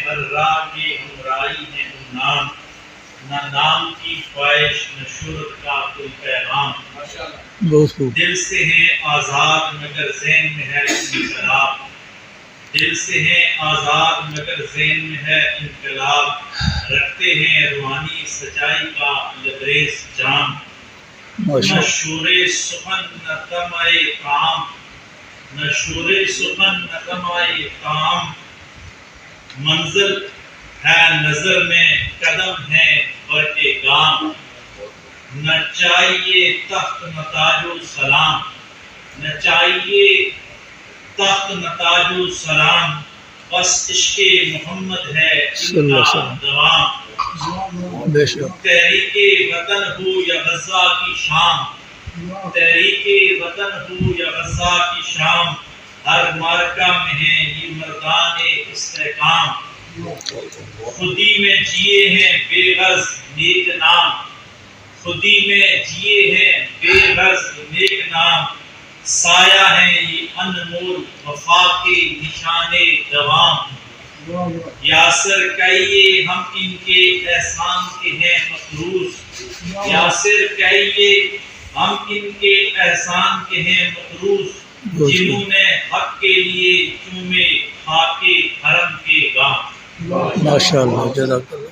ہر راہ کے ہمراہی ہے نام، نہ نام کی خواہش نہ شہرت کا کوئی پیغام، بہت خوب. دل سے ہے آزاد مگر ذہن میں ہے انقلاب، دل سے ہے آزاد مگر ذہن میں ہے انقلاب، رکھتے ہیں روحانی سچائی کا لبریز جام، ماشاء نہ اللہ. شور سخن نہ طمع کام، نہ شور سخن نہ طمع کام، منزل ہے نظر میں قدم ہے برق گام، نہ چاہیے تخت نہ تاج و سلام، نہ چاہیے تخت نہ تاج و سلام، بس عشق محمد ہے صلی ان اللہ کا علیہ دوام، بے شک. تحریک وطن ہو یا غزہ کی شام، تحریک وطن ہو یا غزہ کی شام، ہر معرکہ میں ہے یہ مردان استحکام، خودی میں جیے ہیں بے غرض نیک نام، خودی میں جیے ہیں بے غرض نیک نام، سایہ ہیں یہ انمول وفا کے نشان دوام، یاسر کہیے ہم ان کے احسان کے ہیں مقروض، یاسر کہیے ہم ان کے احسان کے ہیں مقروض، جنہوں نے حق کے لیے چومے خاک حرم کے گام. ماشاء اللہ. جزاک اللہ.